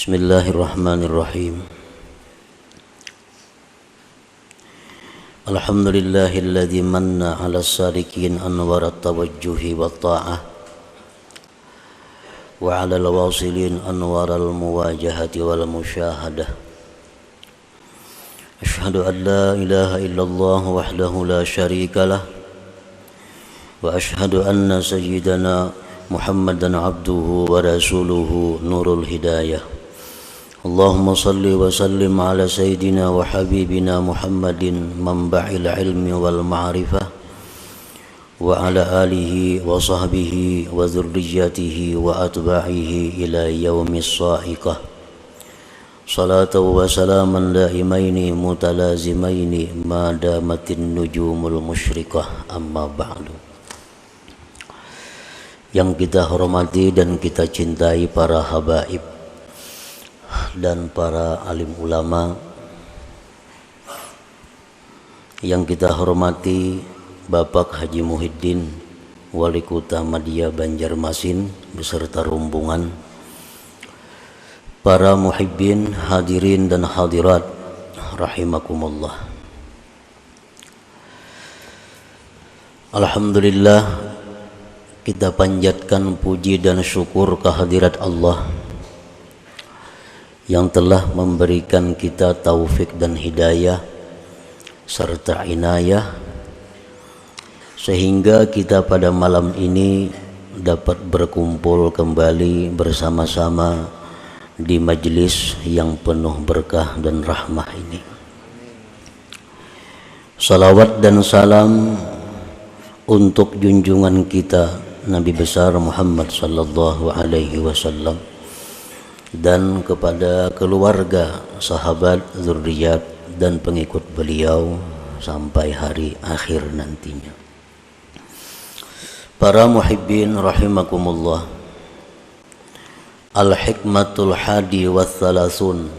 Bismillahirrahmanirrahim. Alhamdulillahilladzi manna 'ala as-salikin anwarat tawajjuhi wat ta'ah wa 'ala al-wasilin anwaral muwajahati wal musyahadah. Asyhadu an la ilaha illallah wahdahu la syarikalah wa asyhadu anna sayyidana Muhammadan abduhu wa rasuluhu nurul hidayah. Allahumma salli wa sallim ala sayyidina wa habibina Muhammadin manba'il ilmi wal ma'rifah wa ala alihi wa sahbihi wa dhurriyyatihi wa atba'ihi ila yaumis sa'iqah. Salatu wa salaman daimaini mutalazimaini ma damatin nujumul musyrikah, amma ba'du. Yang kita hormati dan kita cintai para habaib dan para alim ulama, yang kita hormati Bapak Haji Muhyiddin, Wali Kota Madia Banjarmasin beserta rombongan, para muhibbin, hadirin dan hadirat rahimakumullah. Alhamdulillah, kita panjatkan puji dan syukur kehadirat Allah yang telah memberikan kita taufik dan hidayah serta inayah sehingga kita pada malam ini dapat berkumpul kembali bersama-sama di majlis yang penuh berkah dan rahmah ini. Salawat dan salam untuk junjungan kita Nabi besar Muhammad sallallahu alaihi wasallam dan kepada keluarga, sahabat, zuriat dan pengikut beliau sampai hari akhir nantinya. Para muhibbin rahimakumullah. Al-hikmatul hadi wa thalathun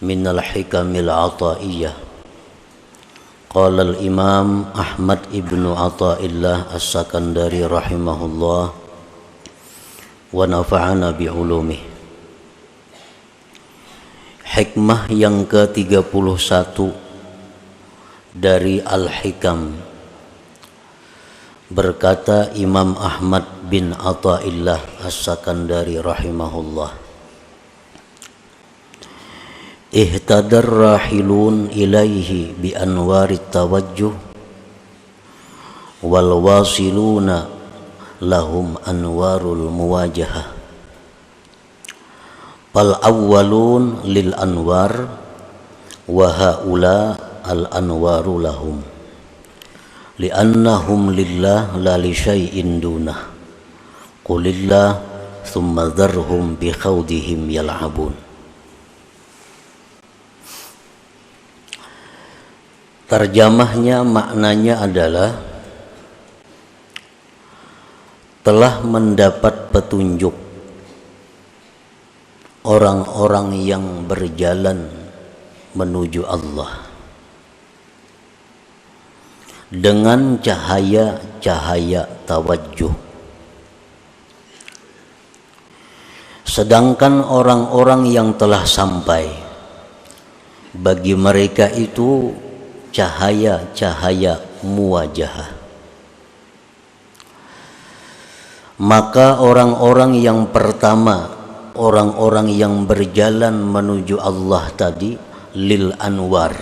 minal hikamil ataiyah. Qala al-imam Ahmad ibnu Athaillah as-Sakandari rahimahullah wa nafa'ana bi'ulumih. Hikmah yang ke-31 dari Al-Hikam. Berkata Imam Ahmad bin Athaillah as-Sakandari rahimahullah, ihtadar rahilun ilaihi bi anwarit tawajjuh wal wasiluna lahum anwarul muwajahah. Fal awwalun lil anwar wa haula al anwaru lahum li'annahum lillah la li syai'in dunah. Qulillah thumma dharhum bi khawdihim yal'abun. Terjemahnya, maknanya adalah telah mendapat petunjuk orang-orang yang berjalan menuju Allah dengan cahaya-cahaya tawajjuh. Sedangkan orang-orang yang telah sampai, bagi mereka itu cahaya-cahaya muwajahah. Maka orang-orang yang pertama, orang-orang yang berjalan menuju Allah tadi, lil anwar,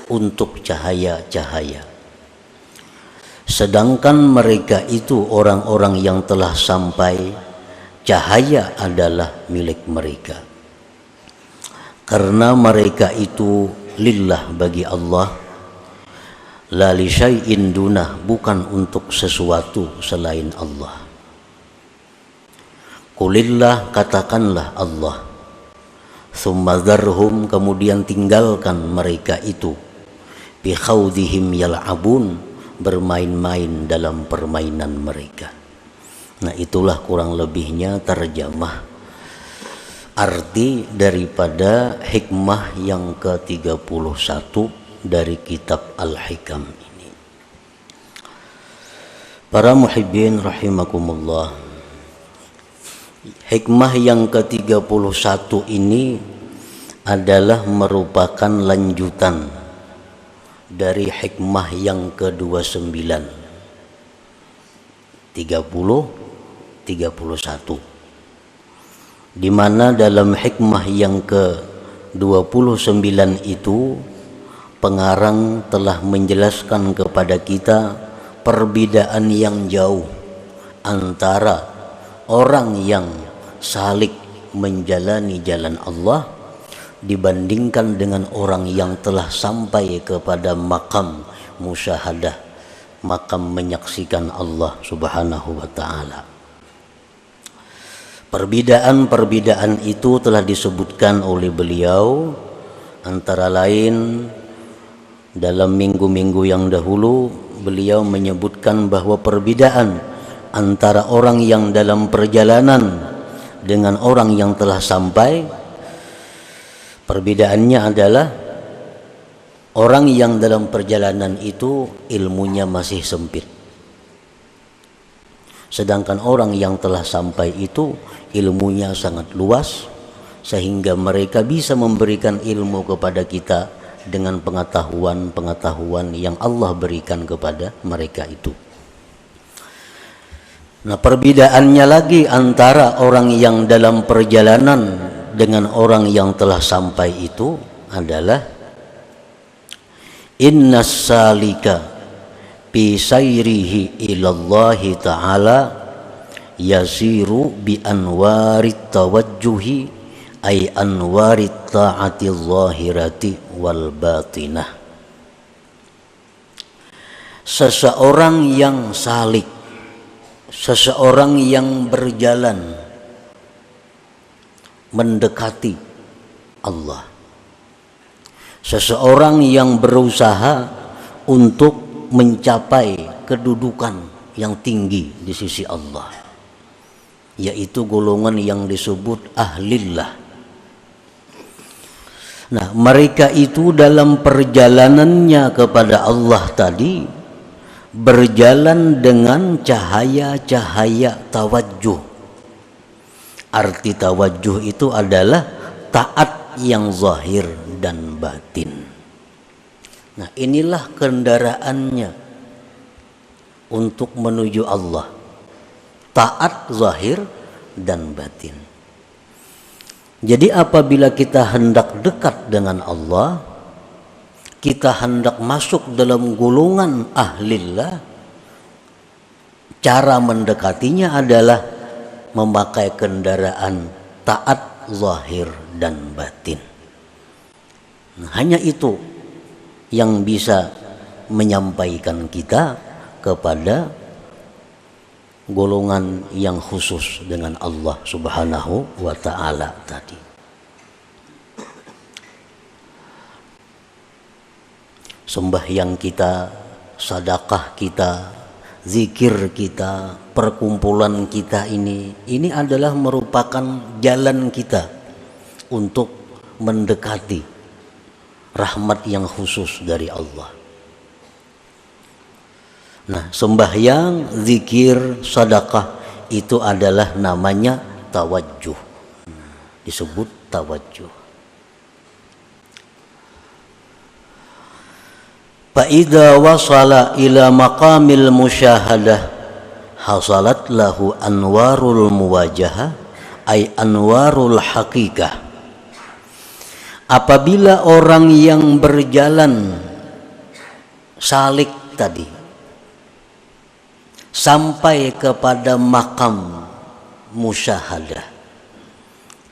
untuk cahaya-cahaya. Sedangkan mereka itu orang-orang yang telah sampai, cahaya adalah milik mereka. Karena mereka itu lillah, bagi Allah, la li syai'in dunah, bukan untuk sesuatu selain Allah. Qulillah, katakanlah Allah, tsumma dzarhum, kemudian tinggalkan mereka itu, bi khawdihim yal'abun, bermain-main dalam permainan mereka. Nah, itulah kurang lebihnya terjemah arti daripada hikmah yang ke-31 dari kitab Al-Hikam ini. Para muhibbin rahimakumullah, Hikmah yang ke-31 ini adalah merupakan lanjutan dari hikmah yang ke-29, 30, 31, di mana dalam hikmah yang ke-29 itu pengarang telah menjelaskan kepada kita perbedaan yang jauh antara orang yang salik menjalani jalan Allah dibandingkan dengan orang yang telah sampai kepada makam musyahadah, makam menyaksikan Allah Subhanahu wa ta'ala. Perbedaan-perbedaan itu telah disebutkan oleh beliau, antara lain dalam minggu-minggu yang dahulu beliau menyebutkan bahwa perbedaan antara orang yang dalam perjalanan dengan orang yang telah sampai, perbedaannya adalah orang yang dalam perjalanan itu ilmunya masih sempit, sedangkan orang yang telah sampai itu ilmunya sangat luas, sehingga mereka bisa memberikan ilmu kepada kita dengan pengetahuan-pengetahuan yang Allah berikan kepada mereka itu. Nah, perbedaannya lagi antara orang yang dalam perjalanan dengan orang yang telah sampai itu adalah innas salika bi sayrihi ilallahi ta'ala yasiru bi anwarit tawajjuhi ay anwarit ta'ati zahirati wal batinah. Seseorang yang salik, seseorang yang berjalan mendekati Allah, seseorang yang berusaha untuk mencapai kedudukan yang tinggi di sisi Allah, yaitu golongan yang disebut ahlillah. Nah, mereka itu dalam perjalanannya kepada Allah tadi berjalan dengan cahaya-cahaya tawajjuh. Arti tawajjuh itu adalah taat yang zahir dan batin. Nah, inilah kendaraannya untuk menuju Allah, taat zahir dan batin. Jadi apabila kita hendak dekat dengan Allah, kita hendak masuk dalam golongan ahlillah, cara mendekatinya adalah memakai kendaraan taat zahir dan batin. Nah, hanya itu yang bisa menyampaikan kita kepada golongan yang khusus dengan Allah Subhanahu wa ta'ala tadi. Sembahyang kita, sedekah kita, zikir kita, perkumpulan kita ini adalah merupakan jalan kita untuk mendekati rahmat yang khusus dari Allah. Nah, sembahyang, zikir, sedekah itu adalah namanya tawajjuh. Disebut tawajjuh. Fa idza wasala ila maqamil musyahadah hasalat lahu anwarul muwajahah ay anwarul haqiqah. Apabila orang yang berjalan salik tadi sampai kepada makam musyahadah,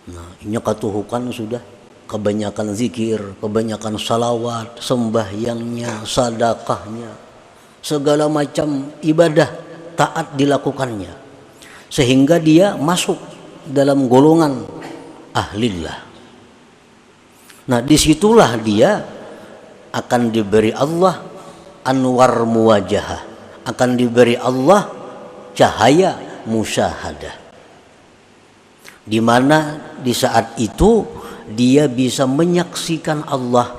nah ini katuhukan sudah kebanyakan zikir, kebanyakan salawat, sembahyangnya, sedekahnya, segala macam ibadah taat dilakukannya, sehingga dia masuk dalam golongan ahlillah. Nah, disitulah dia akan diberi Allah anwar muwajahah, akan diberi Allah cahaya musyahadah, di mana di saat itu dia bisa menyaksikan Allah,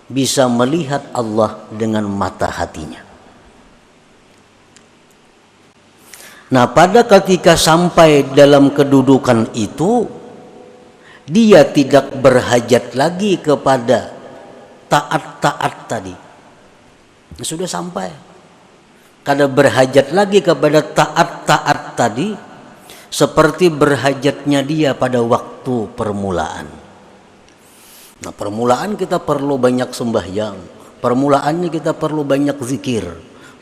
bisa melihat Allah dengan mata hatinya. Nah, pada ketika sampai dalam kedudukan itu, dia tidak berhajat lagi kepada taat-taat tadi. Sudah sampai. Kada berhajat lagi kepada taat-taat tadi, seperti berhajatnya dia pada waktu permulaan. Nah, permulaan kita perlu banyak sembahyang, permulaannya kita perlu banyak zikir,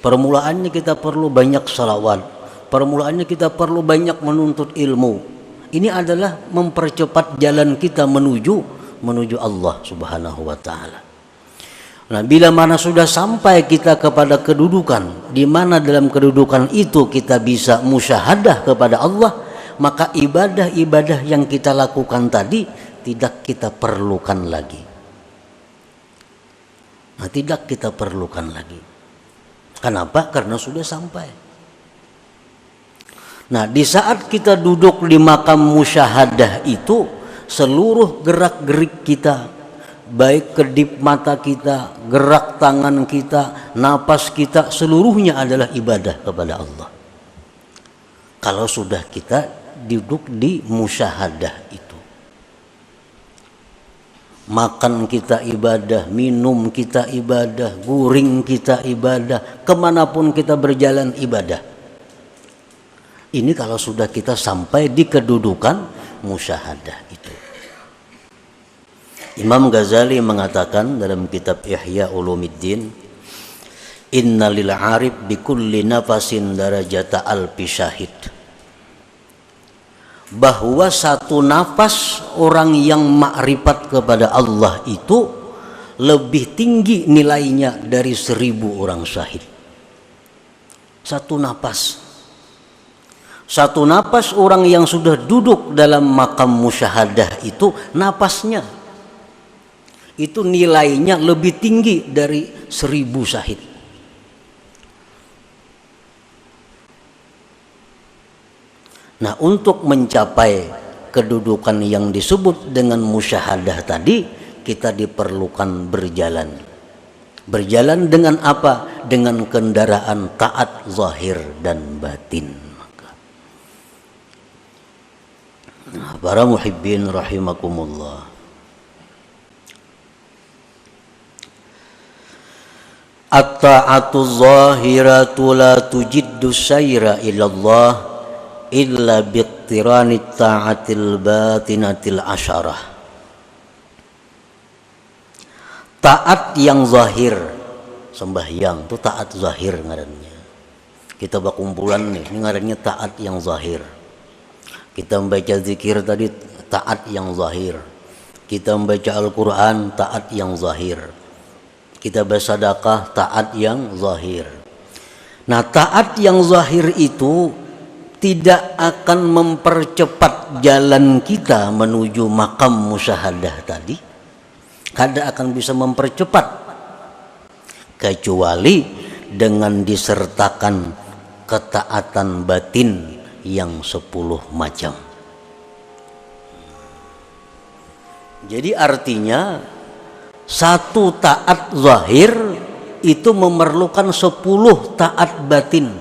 permulaannya kita perlu banyak salawat, permulaannya kita perlu banyak menuntut ilmu. Ini adalah mempercepat jalan kita menuju Allah Subhanahu wa taala. Nah, bila mana sudah sampai kita kepada kedudukan di mana dalam kedudukan itu kita bisa musyahadah kepada Allah, maka ibadah-ibadah yang kita lakukan tadi tidak kita perlukan lagi. Nah, tidak kita perlukan lagi. Kenapa? Karena sudah sampai. Nah, di saat kita duduk di makam musyahadah itu, seluruh gerak-gerik kita, baik kedip mata kita, gerak tangan kita, napas kita, seluruhnya adalah ibadah kepada Allah. Kalau sudah kita duduk di musyahadah itu, makan kita ibadah, minum kita ibadah, guring kita ibadah, kemanapun kita berjalan ibadah. Ini kalau sudah kita sampai di kedudukan musyahadah itu. Imam Ghazali mengatakan dalam kitab Ihya Ulumuddin, inna lil arif bi kulli nafasin darajata alfi syahid. Bahwa satu nafas orang yang makrifat kepada Allah itu lebih tinggi nilainya dari 1000 orang syahid. Satu nafas. Satu napas orang yang sudah duduk dalam makam musyahadah itu, napasnya itu nilainya lebih tinggi dari 1000 syahid. Nah, untuk mencapai kedudukan yang disebut dengan musyahadah tadi, kita diperlukan berjalan. Berjalan dengan apa? Dengan kendaraan taat zahir dan batin. Nah, para muhibbin rahimakumullah, at-ta'atu zahiratu la tujiddu sayra ilallah illa biqtirani ta'atil batinatil asyarah. Taat yang zahir, sembahyang itu taat zahir ngarannya. Kita berkumpulan nih, ini ngarannya taat yang zahir. Kita membaca zikir tadi taat yang zahir. Kita membaca Al-Quran taat yang zahir. Kita bersedekah taat yang zahir. Nah, taat yang zahir itu tidak akan mempercepat jalan kita menuju makam musyahadah tadi. Kada akan bisa mempercepat kecuali dengan disertakan ketaatan batin yang 10 macam. Jadi artinya satu taat zahir itu memerlukan 10 taat batin.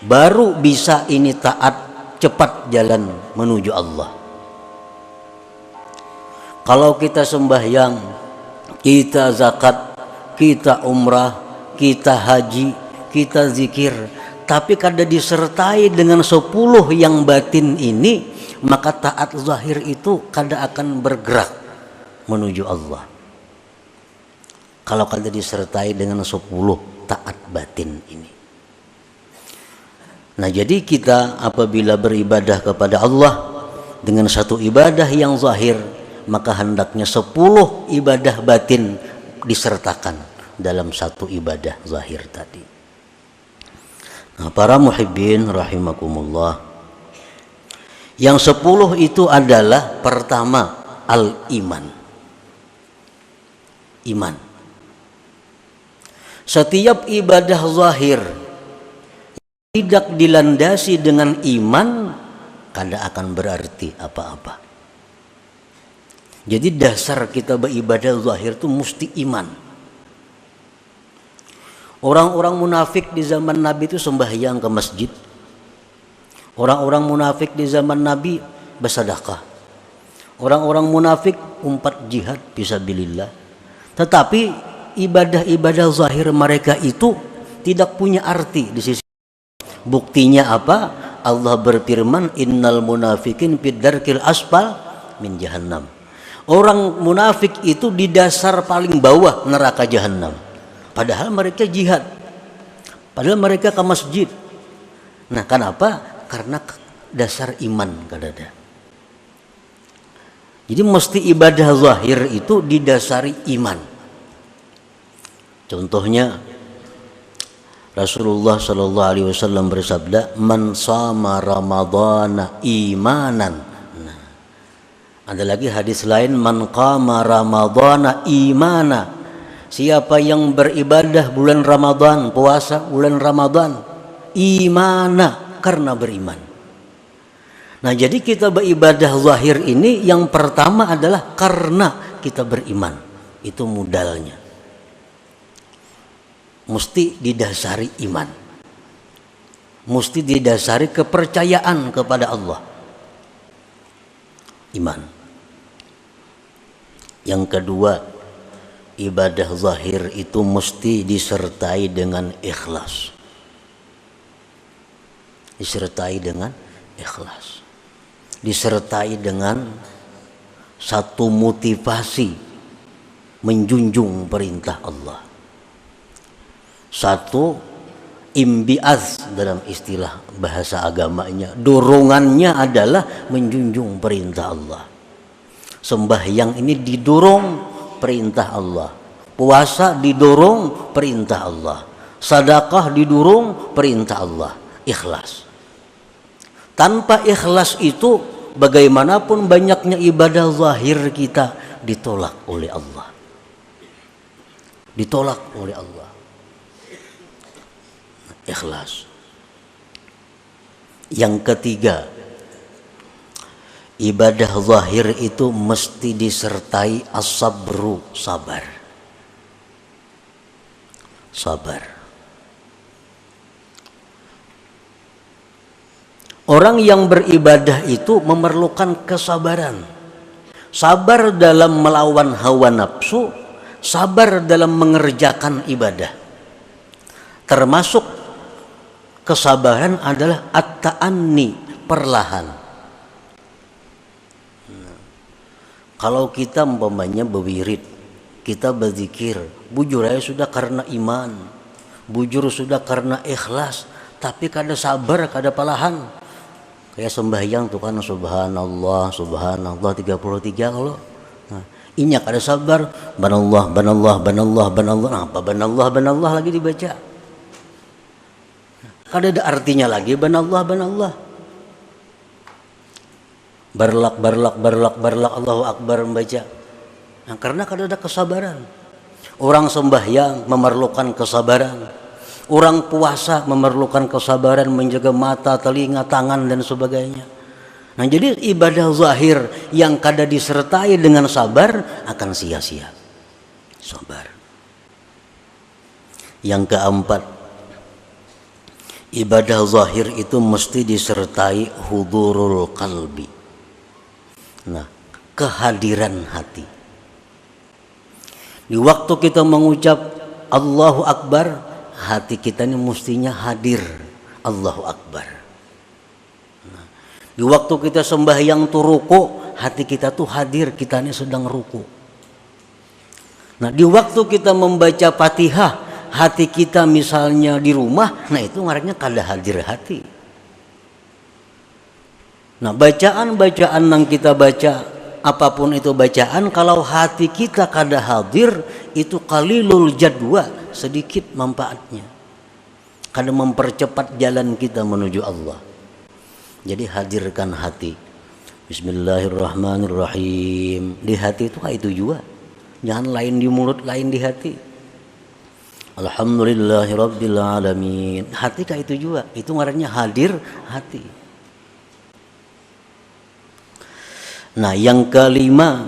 Baru bisa ini taat cepat jalan menuju Allah. Kalau kita sembahyang, kita zakat, kita umrah, kita haji, kita zikir, tapi kada disertai dengan 10 yang batin ini, maka taat zahir itu kada akan bergerak menuju Allah. Kalau kada disertai dengan 10 taat batin ini. Nah, jadi kita apabila beribadah kepada Allah dengan satu ibadah yang zahir, maka hendaknya 10 ibadah batin disertakan dalam satu ibadah zahir tadi. Nah, para muhibbin rahimakumullah, yang 10 itu adalah pertama al-iman. Iman. Setiap ibadah zahir tidak dilandasi dengan iman, kada akan berarti apa-apa. Jadi dasar kita beribadah zahir itu mesti iman. Orang-orang munafik di zaman Nabi itu sembahyang ke masjid, Orang-orang munafik di zaman Nabi bersedekah. Orang-orang munafik umpat jihad fisabilillah. Tetapi ibadah-ibadah zahir mereka itu tidak punya arti di sisi. Buktinya apa? Allah berfirman, innal munafikin fid darkil asfal min jahannam. Orang munafik itu di dasar paling bawah neraka jahannam. Padahal mereka jihad. Padahal mereka ke masjid. Nah, kenapa? Karena dasar iman kadada. Jadi mesti ibadah zahir itu didasari iman. Contohnya Rasulullah Shallallahu Alaihi Wasallam bersabda, "Man shama Ramadhana imanan." Nah, ada lagi hadis lain, "Man qama Ramadhana imana." Siapa yang beribadah bulan Ramadan, puasa bulan Ramadan, imana, karena beriman. Nah, jadi kita beribadah zahir ini yang pertama adalah karena kita beriman. Itu modalnya. Mesti didasari iman. Mesti didasari kepercayaan kepada Allah. Iman. Yang kedua, ibadah zahir itu mesti disertai dengan ikhlas. Disertai dengan ikhlas. Disertai dengan satu motivasi menjunjung perintah Allah. Satu, imbiaz dalam istilah bahasa agamanya, dorongannya adalah menjunjung perintah Allah. Sembahyang ini didorong perintah Allah, puasa didorong perintah Allah, sedekah didorong perintah Allah, ikhlas. Tanpa ikhlas itu bagaimanapun banyaknya ibadah zahir kita ditolak oleh Allah. Ditolak oleh Allah. Ikhlas. Yang ketiga, ibadah zahir itu mesti disertai as-sabru, sabar. Sabar. Orang yang beribadah itu memerlukan kesabaran. Sabar dalam melawan hawa nafsu, sabar dalam mengerjakan ibadah. Termasuk kesabaran adalah at-ta'anni, perlahan. Nah, kalau kita umpamanya berwirid, kita berzikir, bujur aja sudah karena iman, bujur sudah karena ikhlas, tapi kada sabar, kada perlahan. Kayak sembahyang tuh kan, subhanallah, subhanallah 33 kalau. Nah, inya kada sabar, banallah, banallah, banallah, banallah. Nah, apa banallah, banallah lagi dibaca? Kada ada artinya lagi banallah, banallah. Barlak, barlak, barlak, barlak, Allahu Akbar membaca. Nah, karena kada ada kesabaran. Orang sembahyang memerlukan kesabaran. Orang puasa memerlukan kesabaran menjaga mata, telinga, tangan dan sebagainya. Nah, jadi ibadah zahir yang kada disertai dengan sabar akan sia-sia. Sabar. Yang keempat, ibadah zahir itu mesti disertai hudurul qalbi. Nah, kehadiran hati. Di waktu kita mengucap Allahu Akbar, hati kita ini mestinya hadir Allahu Akbar. Nah, di waktu kita sembahyang tuh ruku, hati kita tuh hadir, kita ini sedang ruku. Nah, di waktu kita membaca Fatihah, hati kita misalnya di rumah, nah itu ngarannya kada hadir hati. Nah, bacaan-bacaan yang kita baca, apapun itu bacaan, kalau hati kita kada hadir, itu qalilul jadwa, sedikit manfaatnya. Kada mempercepat jalan kita menuju Allah. Jadi hadirkan hati. Bismillahirrahmanirrahim. Di hati itu kayak itu juga. Jangan lain di mulut, lain di hati. Alhamdulillahirabbil alamin. Hati kayak itu juga. Itu ngarannya hadir hati. Nah, yang kelima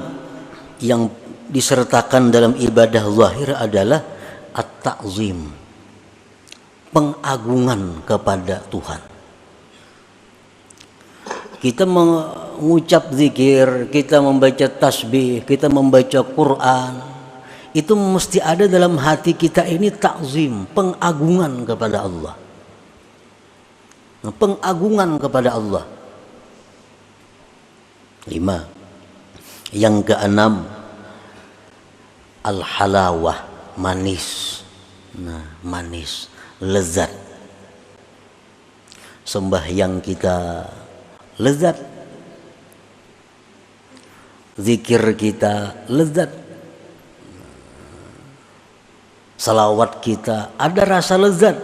yang disertakan dalam ibadah zahir adalah at-ta'zim. Pengagungan kepada Tuhan. Kita mengucap zikir, kita membaca tasbih, kita membaca Quran, itu mesti ada dalam hati kita ini takzim, pengagungan kepada Allah. Pengagungan kepada Allah. 5. Yang keenam, al-halawah, manis. Manis, lezat. Sembahyang kita lezat, zikir kita lezat, salawat kita ada rasa lezat.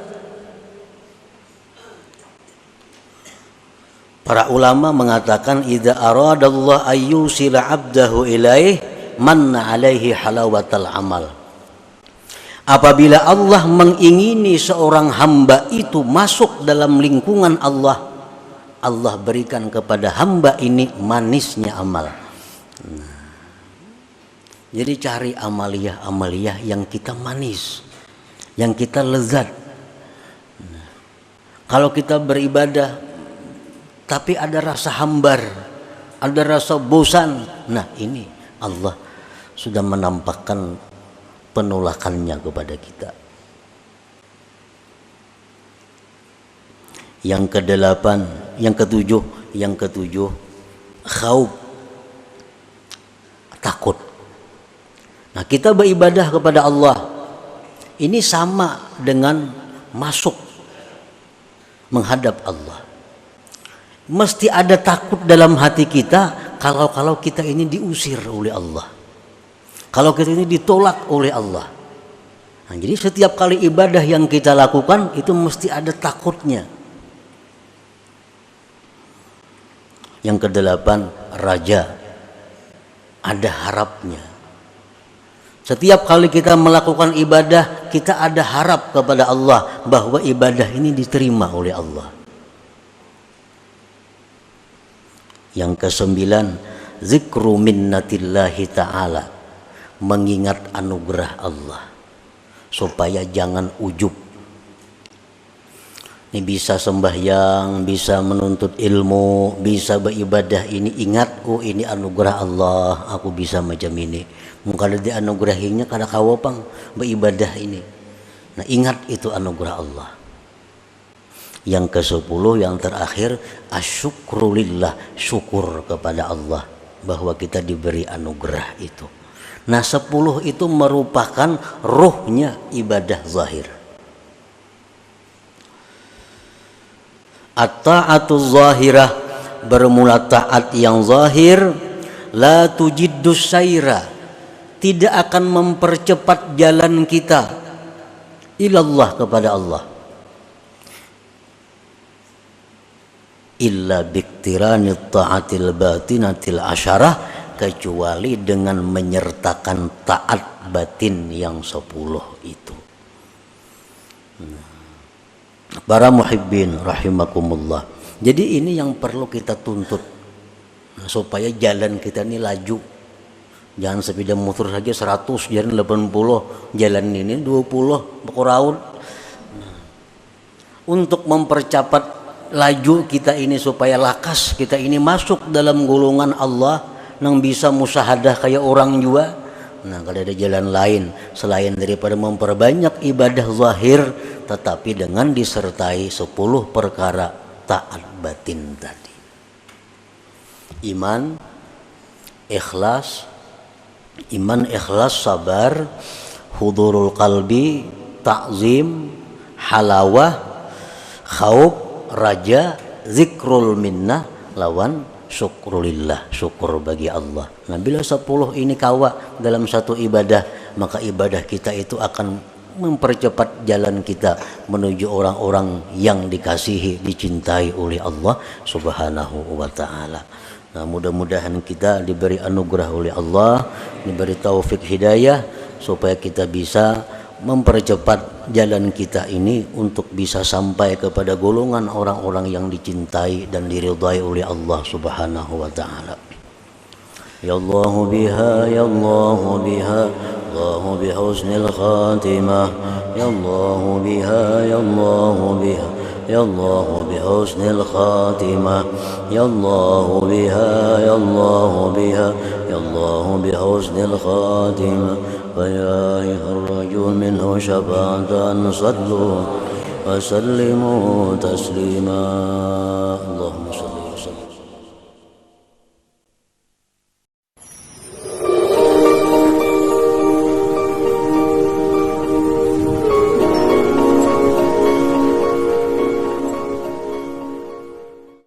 Para ulama mengatakan idza aradallahu ayyusila 'abdahu ilaih manna 'alaihi halawatal amal. Apabila Allah mengingini seorang hamba itu masuk dalam lingkungan Allah, Allah berikan kepada hamba ini manisnya amal. Jadi cari amaliyah yang kita manis, yang kita lezat. Kalau kita beribadah tapi ada rasa hambar, ada rasa bosan, nah ini Allah sudah menampakkan penolakannya kepada kita. Yang kedelapan, yang ketujuh, khauf, takut. Nah, kita beribadah kepada Allah ini sama dengan masuk menghadap Allah. Mesti ada takut dalam hati kita kalau kita ini diusir oleh Allah, kalau kita ini ditolak oleh Allah. Nah, jadi setiap kali ibadah yang kita lakukan itu mesti ada takutnya. Yang kedelapan, raja, ada harapnya. Setiap kali kita melakukan ibadah, kita ada harap kepada Allah bahwa ibadah ini diterima oleh Allah. Yang kesembilan, zikru minnatillahi ta'ala, mengingat anugerah Allah supaya jangan ujub. Ini bisa sembahyang, bisa menuntut ilmu, bisa beribadah, ini ingat, oh ini anugerah Allah, aku bisa macam ini. Mungkin ada dianugerahinya kada kawapang beribadah ini. Nah, ingat itu anugerah Allah. Yang ke-10, yang terakhir, asyukrulillah, syukur kepada Allah bahwa kita diberi anugerah itu. Nah, 10 itu merupakan ruhnya ibadah zahir. At-ta'atu zahirah, bermula taat yang zahir, la tujiddus saira, tidak akan mempercepat jalan kita ilallah, kepada Allah, illa biktiranit ta'atil batinatil asyarah, kecuali dengan menyertakan taat batin yang 10 itu. Para muhibbin rahimakumullah. Jadi ini yang perlu kita tuntut, supaya jalan kita ini laju. Jangan sepeda motor saja 100, jalan 80, jalan ini 20 berkurang. Untuk mempercepat laju kita ini supaya lakas kita ini masuk dalam golongan Allah yang bisa musyahadah kayak orang juga. Nah, kalau ada jalan lain selain daripada memperbanyak ibadah zahir, tetapi dengan disertai 10 perkara taat batin tadi. Iman, ikhlas, sabar, hudurul qalbi, ta'zim, halawah, khauf, raja, zikrul minnah, lawan syukrulillah, syukur bagi Allah. Nah, bila 10 ini kawa dalam satu ibadah, maka ibadah kita itu akan mempercepat jalan kita menuju orang-orang yang dikasihi, dicintai oleh Allah Subhanahu wa ta'ala. Nah, mudah-mudahan kita diberi anugerah oleh Allah, diberi taufik hidayah, supaya kita bisa mempercepat jalan kita ini untuk bisa sampai kepada golongan orang-orang yang dicintai dan diridhai oleh Allah Subhanahu wa ta'ala. Ya Allah biha, ya Allah biha, Allah bihusnil khatimah, ya Allah biha, ya Allah biha, يا الله بحسن الخاتمة يا الله بها يا الله بها يا الله بحسن الخاتمة فيا أيها الرجل منه شفاعة صلوا وسلموا تسليما اللهم صل